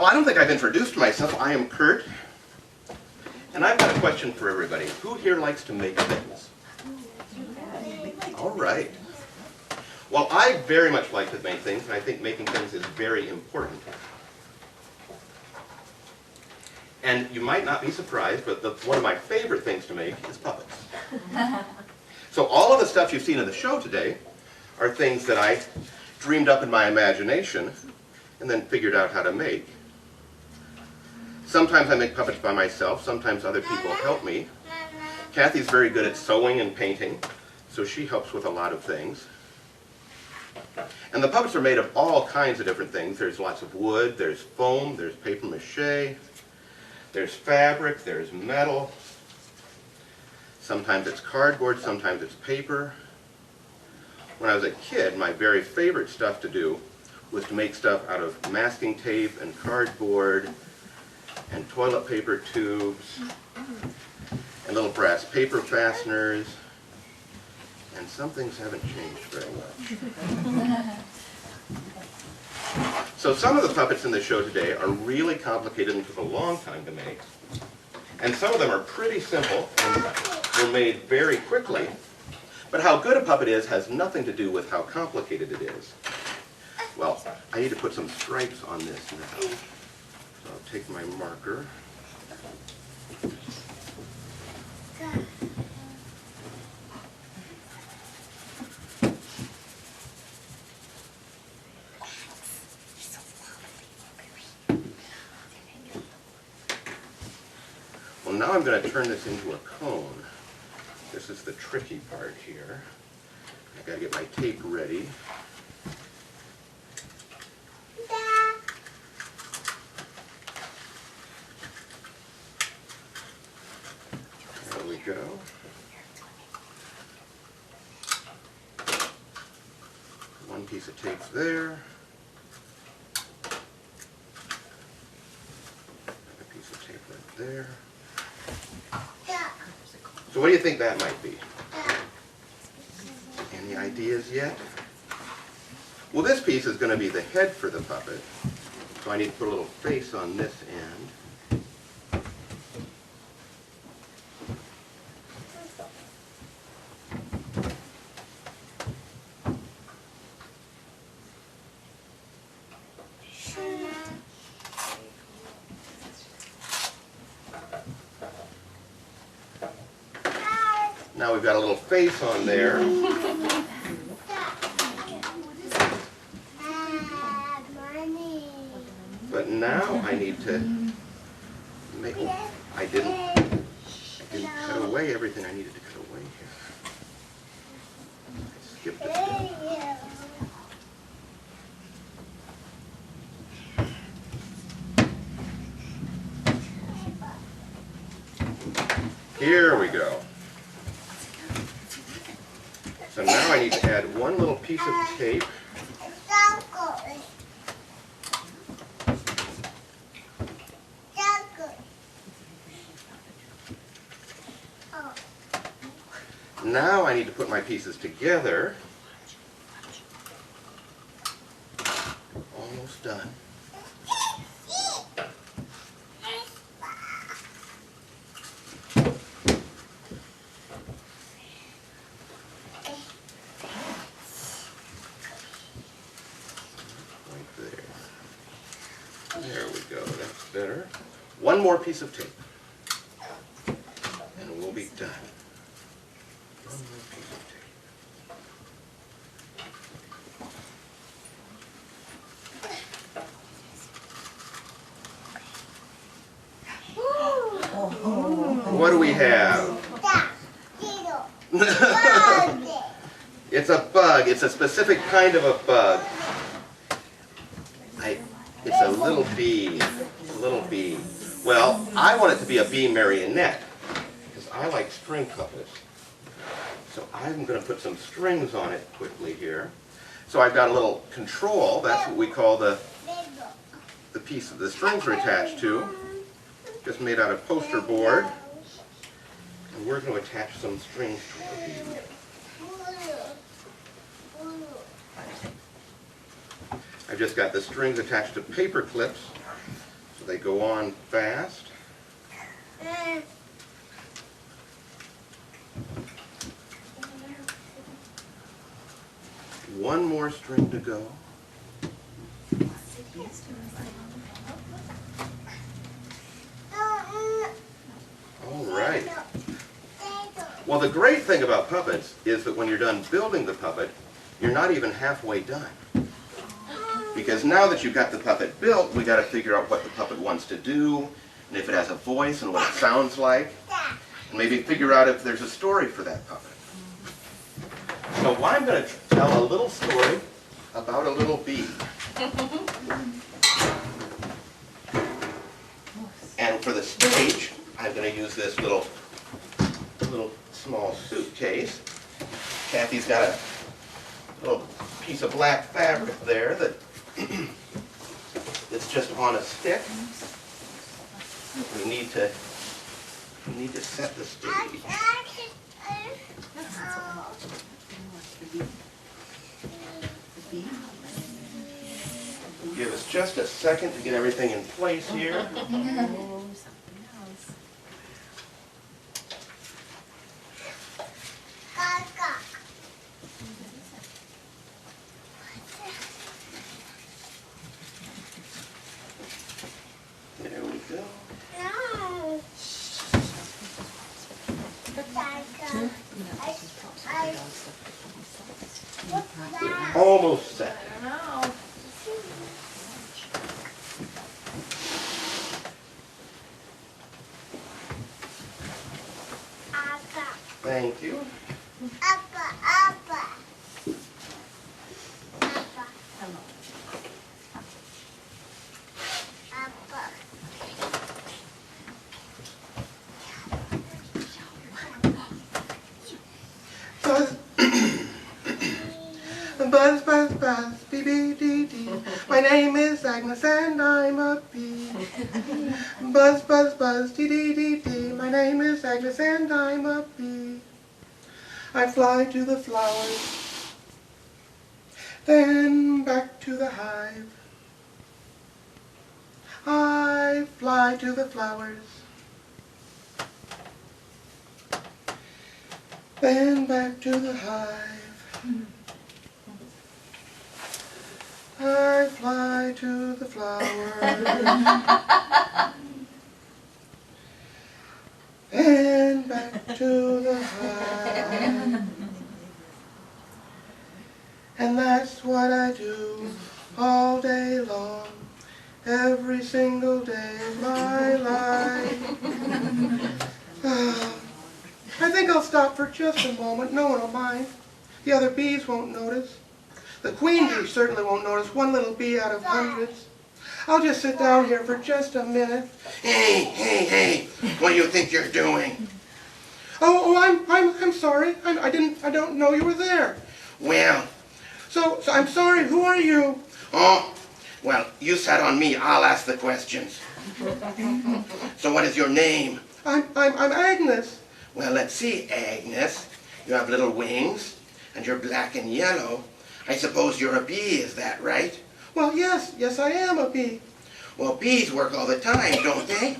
Well, I don't think I've introduced myself. I am Kurt, and I've got a question for everybody. Who here likes to make things? All right. Well, I very much like to make things, and I think making things is very important. And you might not be surprised, but one of my favorite things to make is puppets. So all of the stuff you've seen in the show today are things that I dreamed up in my imagination and then figured out how to make. Sometimes I make puppets by myself, sometimes other people help me. Kathy's very good at sewing and painting, so she helps with a lot of things. And the puppets are made of all kinds of different things. There's lots of wood, there's foam, there's paper mache, there's fabric, there's metal. Sometimes it's cardboard, sometimes it's paper. When I was a kid, my very favorite stuff to do was to make stuff out of masking tape and cardboard and toilet paper tubes and little brass paper fasteners. And some things haven't changed very much. So some of the puppets in the show today are really complicated and took a long time to make. And some of them are pretty simple and were made very quickly. But how good a puppet is has nothing to do with how complicated it is. Well, I need to put some stripes on this now. So I'll take my marker. Well, now I'm going to turn this into a cone. This is the tricky part here. I've got to get my tape ready. There we go. One piece of tape there. Another piece of tape right there. So what do you think that might be? Any ideas yet? Well, this piece is going to be the head for the puppet. So I need to put a little face on this end. Now we've got a little face on there. But now I need to make, I didn't cut away everything I needed to cut away here. I skipped a step. Here we go. So now I need to add one little piece of tape. Now I need to put my pieces together. Almost done. There we go, that's better. One more piece of tape, and we'll be done. One more piece of tape. What do we have? It's a bug. It's a specific kind of a bug. It's a little bee. A little bee. Well, I want it to be a bee marionette because I like string puppets. So I'm going to put some strings on it quickly here. So I've got a little control. That's what we call the piece that the strings are attached to. Just made out of poster board. And we're going to attach some strings to our bee. I've just got the strings attached to paper clips so they go on fast. One more string to go. All right. Well, the great thing about puppets is that when you're done building the puppet, you're not even halfway done. Because now that you've got the puppet built, we got to figure out what the puppet wants to do, and if it has a voice and what it sounds like, and maybe figure out if there's a story for that puppet. So I'm going to tell a little story about a little bee. And for the stage, I'm going to use this little small suitcase. Kathy's got a little piece of black fabric there that it's just on a stick. We need to set the stage. Give us just a second to get everything in place here. There we go. Almost set. Thank you. Buzz, buzz, buzz, bee, bee, dee, dee. My name is Agnus and I'm a bee. Buzz, buzz, buzz, dee, dee, dee, dee. My name is Agnus and I'm a bee. I fly to the flowers, then back to the hive. I fly to the flowers, then back to the hive. I fly to the flowers, and back to the hive. And that's what I do all day long, every single day of my life. I think I'll stop for just a moment. No one will mind. The other bees won't notice. The queen bee certainly won't notice, one little bee out of hundreds. I'll just sit down here for just a minute. Hey, hey, hey, what do you think you're doing? Oh, I'm sorry. I don't know you were there. Well, So I'm sorry. Who are you? oh, well, you sat on me. I'll ask the questions. So what is your name? I'm Agnus. Well, let's see, Agnes. You have little wings, and you're black and yellow. I suppose you're a bee, is that right? Well, yes, I am a bee. Well, bees work all the time, don't they?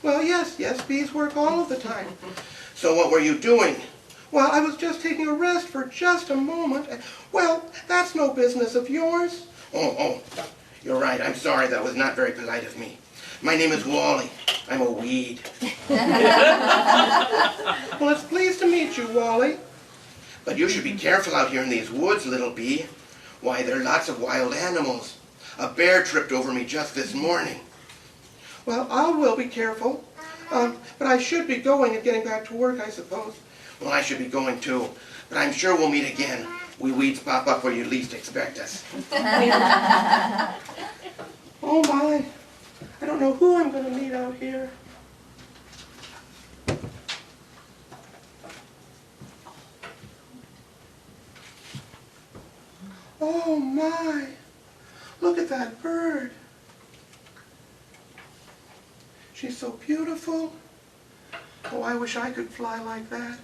Well, yes, bees work all of the time. So what were you doing? Well, I was just taking a rest for just a moment. Well, that's no business of yours. Oh, you're right. I'm sorry. That was not very polite of me. My name is Wally. I'm a weed. Well, it's pleased to meet you, Wally. But you should be careful out here in these woods, little bee. Why, there are lots of wild animals. A bear tripped over me just this morning. Well, I will be careful. But I should be going and getting back to work, I suppose. Well, I should be going too. But I'm sure we'll meet again. We weeds pop up where you least expect us. Oh my, I don't know who I'm going to meet out here. Oh my, look at that bird. She's so beautiful. Oh, I wish I could fly like that.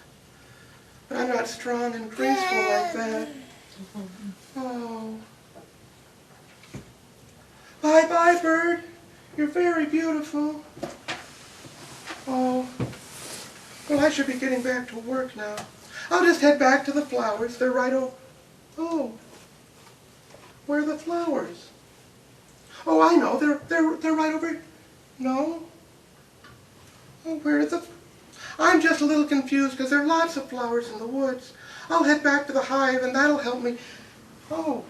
But I'm not strong and graceful like that. Oh. Bye-bye, bird. You're very beautiful. Oh, well, I should be getting back to work now. I'll just head back to the flowers. They're right over. Oh, where are the flowers? Oh, I know. They're right over. No. Oh, where are the? I'm just a little confused because there are lots of flowers in the woods. I'll head back to the hive and that'll help me. Oh,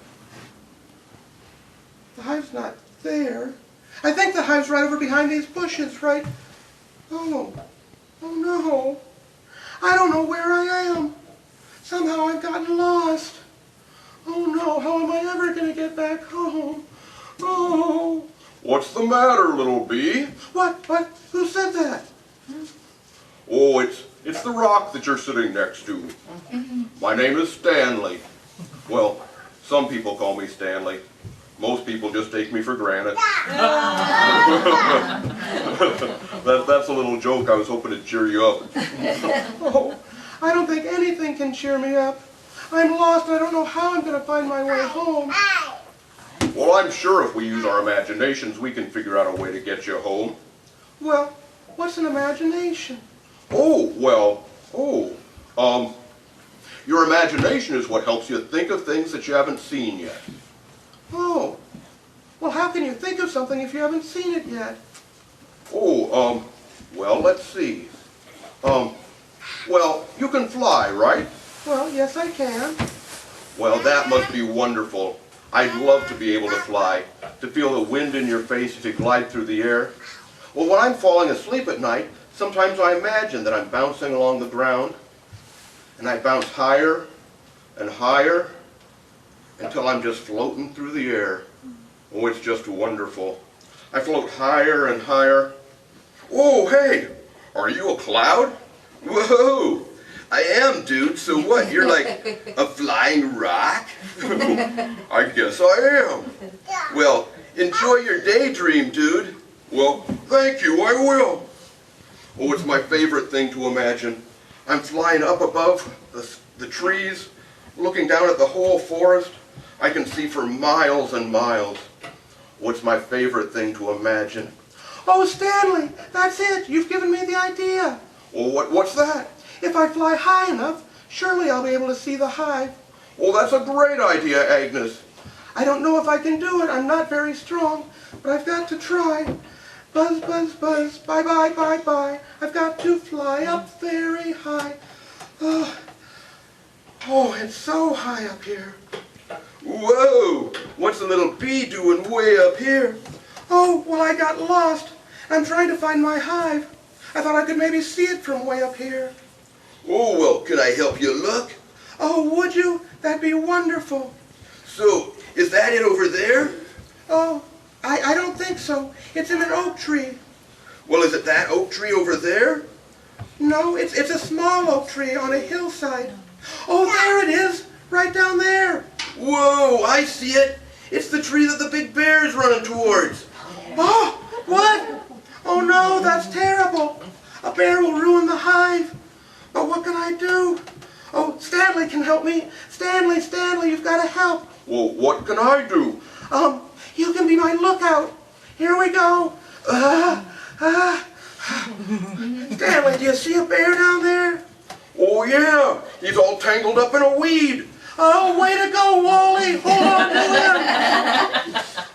the hive's not there. I think the hive's right over behind these bushes, right? Oh, oh no. I don't know where I am. Somehow I've gotten lost. Oh no, how am I ever going to get back home? Oh. What's the matter, little bee? What? Who said that? Oh, it's the rock that you're sitting next to. My name is Stanley. Well, some people call me Stanley. Most people just take me for granted. That's a little joke. I was hoping to cheer you up. Oh, I don't think anything can cheer me up. I'm lost and I don't know how I'm going to find my way home. Well, I'm sure if we use our imaginations, we can figure out a way to get you home. Well, what's an imagination? Your imagination is what helps you think of things that you haven't seen yet. Oh, well, how can you think of something if you haven't seen it yet? Well, let's see. Well, you can fly, right? Well, yes, I can. Well, that must be wonderful. I'd love to be able to fly, to feel the wind in your face as you glide through the air. Well, when I'm falling asleep at night, sometimes I imagine that I'm bouncing along the ground, and I bounce higher and higher until I'm just floating through the air. Oh, it's just wonderful. I float higher and higher. Oh, hey, are you a cloud? Whoa, I am, dude. So what, you're like a flying rock? I guess I am. Well, enjoy your daydream, dude. Well, thank you, I will. Oh, it's my favorite thing to imagine. I'm flying up above the trees, looking down at the whole forest. I can see for miles and miles. Oh, it's my favorite thing to imagine. Oh, Stanley, that's it. You've given me the idea. Well, what's that? If I fly high enough, surely I'll be able to see the hive. Well, that's a great idea, Agnes. I don't know if I can do it. I'm not very strong, but I've got to try. Buzz, buzz, buzz, bye, bye, bye, bye. I've got to fly up very high. Oh, it's so high up here. Whoa, what's the little bee doing way up here? Oh, well, I got lost. I'm trying to find my hive. I thought I could maybe see it from way up here. Oh, well, can I help you look? Oh, would you? That'd be wonderful. So, is that it over there? Oh, I don't think so. It's in an oak tree. Well, is it that oak tree over there? No, it's a small oak tree on a hillside. Oh, there it is, right down there. Whoa, I see it. It's the tree that the big bear is running towards. Oh, what? Oh no, that's terrible. A bear will ruin the hive. But what can I do? Oh, Stanley can help me. Stanley, you've got to help. Well, what can I do? You can be my lookout. Here we go. Stanley, do you see a bear down there? Oh, yeah, he's all tangled up in a weed. Oh, way to go, Wally. Hold on to him.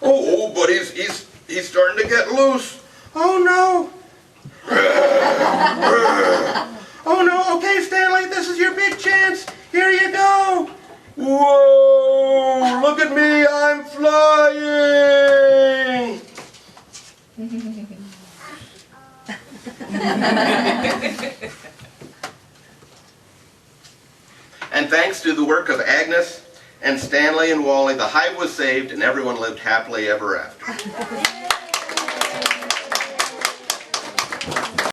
Oh, but he's starting to get loose. Oh, no. Oh, no. Okay, Stanley, this is your big chance. Here you go. Whoa, look at me, I'm flying. And thanks to the work of Agnes and Stanley and Wally, the hive was saved and everyone lived happily ever after.